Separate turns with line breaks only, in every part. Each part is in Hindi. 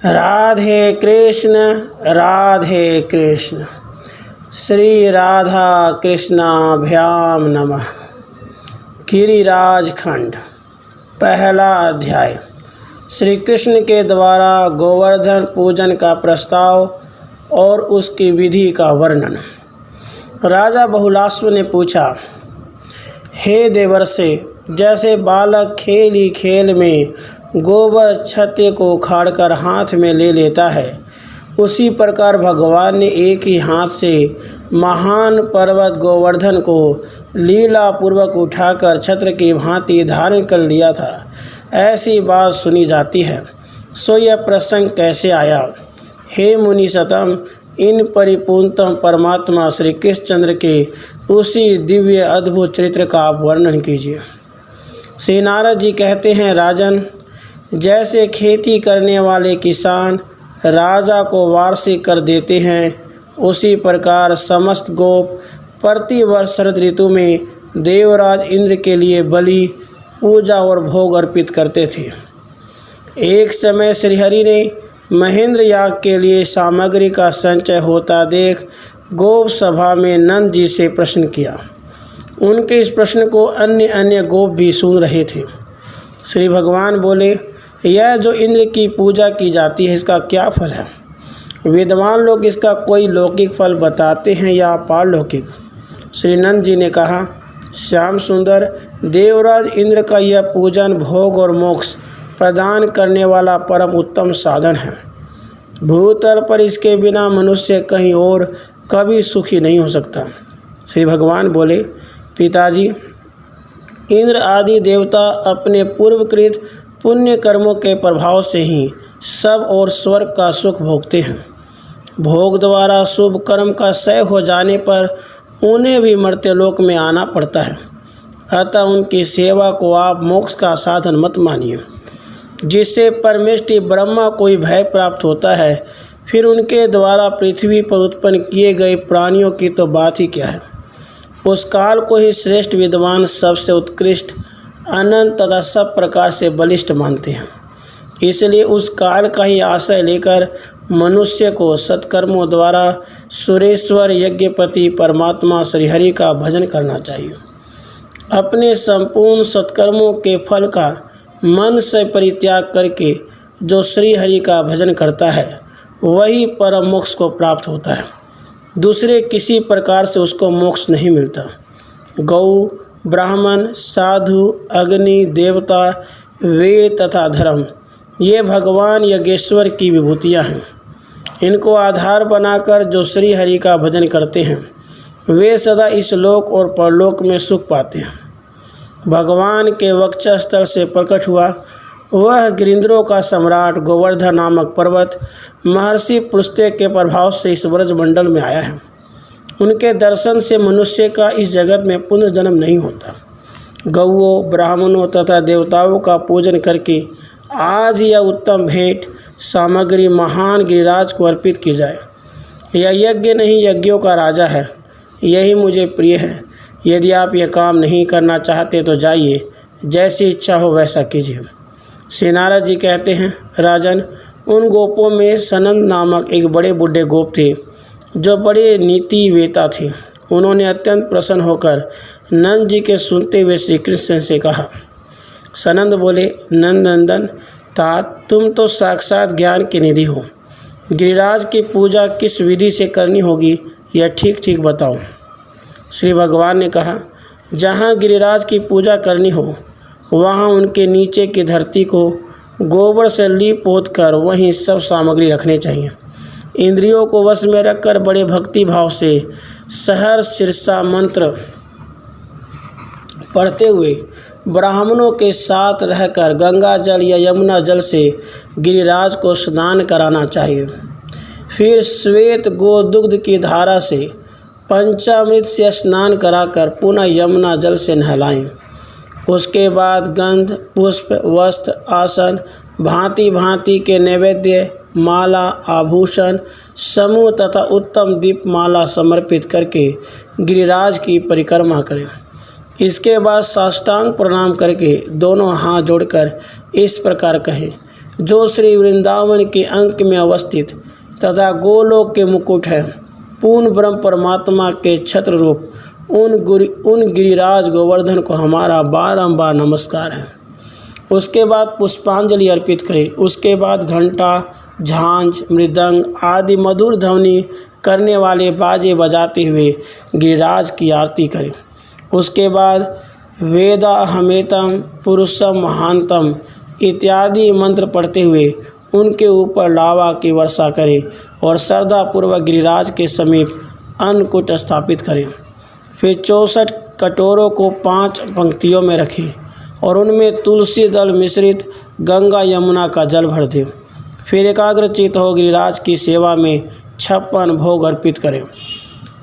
राधे कृष्ण श्री राधा कृष्णाभ्याम नमः। गिरिराज खंड पहला अध्याय। श्री कृष्ण के द्वारा गोवर्धन पूजन का प्रस्ताव और उसकी विधि का वर्णन। राजा बहुलाश्व ने पूछा, हे देवर्षि, जैसे बालक खेल ही खेल में गोबर छत्ते को उखाड़कर हाथ में ले लेता है, उसी प्रकार भगवान ने एक ही हाथ से महान पर्वत गोवर्धन को लीला पूर्वक उठाकर छत्र की भांति धारण कर लिया था। ऐसी बात सुनी जाती है, सो यह प्रसंग कैसे आया? हे मुनिसतम, इन परिपूर्णतम परमात्मा श्री कृष्णचंद्र के उसी दिव्य अद्भुत चरित्र का आप वर्णन कीजिए। श्री नारद जी कहते हैं, राजन, जैसे खेती करने वाले किसान राजा को वार्षिक कर देते हैं, उसी प्रकार समस्त गोप प्रति वर्ष शरद ऋतु में देवराज इंद्र के लिए बलि, पूजा और भोग अर्पित करते थे। एक समय श्रीहरि ने महेंद्र याग के लिए सामग्री का संचय होता देख गोप सभा में नंद जी से प्रश्न किया। उनके इस प्रश्न को अन्य गोप भी सुन रहे थे। श्री भगवान बोले, यह जो इंद्र की पूजा की जाती है, इसका क्या फल है? विद्वान लोग इसका कोई लौकिक फल बताते हैं या पारलौकिक? श्री नंद जी ने कहा, श्याम सुंदर, देवराज इंद्र का यह पूजन भोग और मोक्ष प्रदान करने वाला परम उत्तम साधन है। भूतल पर इसके बिना मनुष्य कहीं और कभी सुखी नहीं हो सकता। श्री भगवान बोले, पिताजी, इंद्र आदि देवता अपने पूर्वकृत पुण्य कर्मों के प्रभाव से ही सब और स्वर्ग का सुख भोगते हैं। भोग द्वारा शुभ कर्म का क्षय हो जाने पर उन्हें भी मर्त्यलोक में आना पड़ता है। अतः उनकी सेवा को आप मोक्ष का साधन मत मानिए। जिससे परमेष्टि ब्रह्मा को ही भय प्राप्त होता है, फिर उनके द्वारा पृथ्वी पर उत्पन्न किए गए प्राणियों की तो बात ही क्या है। उस काल को ही श्रेष्ठ विद्वान सबसे उत्कृष्ट, अनंत तथा सब प्रकार से बलिष्ठ मानते हैं। इसलिए उस काल का ही आश्रय लेकर मनुष्य को सत्कर्मों द्वारा सुरेश्वर यज्ञपति परमात्मा श्रीहरि का भजन करना चाहिए। अपने संपूर्ण सत्कर्मों के फल का मन से परित्याग करके जो श्रीहरि का भजन करता है, वही परम मोक्ष को प्राप्त होता है। दूसरे किसी प्रकार से उसको मोक्ष नहीं मिलता। गौ, ब्राह्मण, साधु, अग्नि, देवता, वेद तथा धर्म, ये भगवान यज्ञेश्वर की विभूतियाँ हैं। इनको आधार बनाकर जो श्री हरि का भजन करते हैं, वे सदा इस लोक और परलोक में सुख पाते हैं। भगवान के वक्षस्थल से प्रकट हुआ वह गिरिंद्रों का सम्राट गोवर्धन नामक पर्वत महर्षि पुलस्त्य के प्रभाव से इस ब्रजमंडल में आया है। उनके दर्शन से मनुष्य का इस जगत में पुनर्जन्म नहीं होता। गौओं, ब्राह्मणों तथा देवताओं का पूजन करके आज यह उत्तम भेंट सामग्री महान गिरिराज को अर्पित की जाए। यह यज्ञ नहीं, यज्ञों का राजा है। यही मुझे प्रिय है। यदि आप यह काम नहीं करना चाहते तो जाइए, जैसी इच्छा हो वैसा कीजिए। श्री नारद जी कहते हैं, राजन, उन गोपों में सनंद नामक एक बड़े बूढ़े गोप थे जो बड़े नीतिवेता थे। उन्होंने अत्यंत प्रसन्न होकर नंद जी के सुनते हुए श्री कृष्ण से कहा। सनंद बोले, नंदनंदन, तात, तुम तो साक्षात ज्ञान के निधि हो। गिरिराज की पूजा किस विधि से करनी होगी, यह ठीक ठीक बताओ। श्री भगवान ने कहा, जहाँ गिरिराज की पूजा करनी हो, वहाँ उनके नीचे की धरती को गोबर से लीप पोत कर वहीं सब सामग्री रखनी चाहिए। इंद्रियों को वश में रखकर बड़े भक्ति भाव से सहर शीर्षा मंत्र पढ़ते हुए ब्राह्मणों के साथ रहकर गंगा जल या यमुना जल से गिरिराज को स्नान कराना चाहिए। फिर श्वेत गोदुग्ध की धारा से पंचामृत से स्नान कराकर पुनः यमुना जल से नहलाएं। उसके बाद गंध, पुष्प, वस्त्र, आसन, भांति भांति के नैवेद्य, माला, आभूषण, समूह तथा उत्तम दीपमाला समर्पित करके गिरिराज की परिक्रमा करें। इसके बाद साष्टांग प्रणाम करके दोनों हाथ जोड़कर इस प्रकार कहें, जो श्री वृंदावन के अंक में अवस्थित तथा गोलोक के मुकुट है, पूर्ण ब्रह्म परमात्मा के छत्र रूप उन गिरिराज गोवर्धन को हमारा बारंबार नमस्कार है। उसके बाद पुष्पांजलि अर्पित करें। उसके बाद घंटा, झांझ, मृदंग आदि मधुर ध्वनि करने वाले बाजे बजाते हुए गिरिराज की आरती करें। उसके बाद वेदाहमेतम पुरुषम महानतम इत्यादि मंत्र पढ़ते हुए उनके ऊपर लावा की वर्षा करें और श्रद्धापूर्वक गिरिराज के समीप अन्नकूट स्थापित करें। फिर 64 कटोरों को 5 पंक्तियों में रखें और उनमें तुलसी दल मिश्रित गंगा यमुना का जल भर दें। फिर एकाग्रचित्त हो गिरिराज की सेवा में 56 भोग अर्पित करें।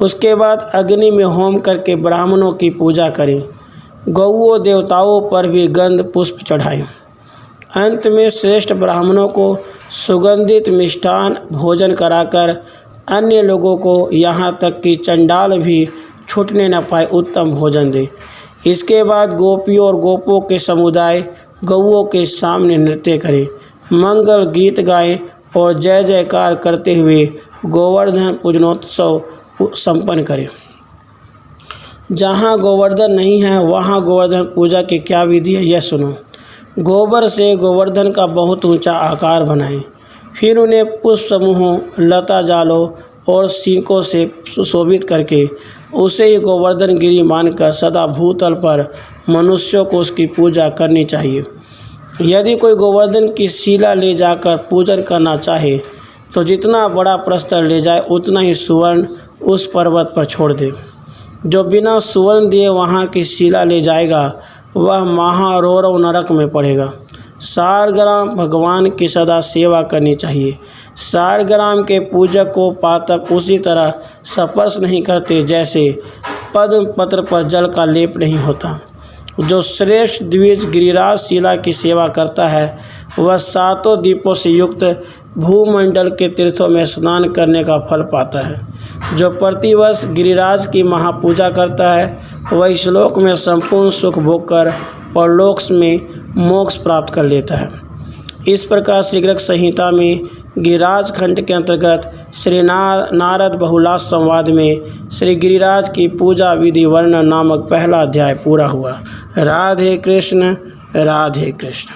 उसके बाद अग्नि में होम करके ब्राह्मणों की पूजा करें। गौओं देवताओं पर भी गंध पुष्प चढ़ाएं। अंत में श्रेष्ठ ब्राह्मणों को सुगंधित मिष्ठान भोजन कराकर अन्य लोगों को यहाँ तक कि चंडाल भी छूटने न पाए उत्तम भोजन दे। इसके बाद गोपियों और गोपों के समुदाय गौओं के सामने नृत्य करें, मंगल गीत गाएं और जय जयकार करते हुए गोवर्धन पूजनोत्सव संपन्न करें। जहाँ गोवर्धन नहीं है वहाँ गोवर्धन पूजा की क्या विधि है, यह सुनो। गोबर से गोवर्धन का बहुत ऊंचा आकार बनाएं। फिर उन्हें पुष्प समूहों, लता जालों और सीकों से सुशोभित करके उसे ही गोवर्धन गिरी मानकर सदा भूतल पर मनुष्यों को उसकी पूजा करनी चाहिए। यदि कोई गोवर्धन की शिला ले जाकर पूजन करना चाहे तो जितना बड़ा प्रस्तर ले जाए उतना ही सुवर्ण उस पर्वत पर छोड़ दे। जो बिना सुवर्ण दिए वहाँ की शिला ले जाएगा वह महारौरव नरक में पड़ेगा। सारग्राम भगवान की सदा सेवा करनी चाहिए। सारग्राम के पूजक को पातक उसी तरह स्पर्श नहीं करते जैसे पद्म पत्र पर जल का लेप नहीं होता। जो श्रेष्ठ द्विज गिरिराज शिला की सेवा करता है वह 7 दीपों से युक्त भूमंडल के तीर्थों में स्नान करने का फल पाता है। जो प्रतिवर्ष गिरिराज की महापूजा करता है वह इस लोक में संपूर्ण सुख भोग कर परलोक में मोक्ष प्राप्त कर लेता है। इस प्रकार श्रीगृह संहिता में गिरिराज खंड के अंतर्गत श्री नारद बहुलास संवाद में श्री गिरिराज की पूजा विधि वर्णन नामक पहला अध्याय पूरा हुआ। राधे कृष्ण, राधे कृष्ण।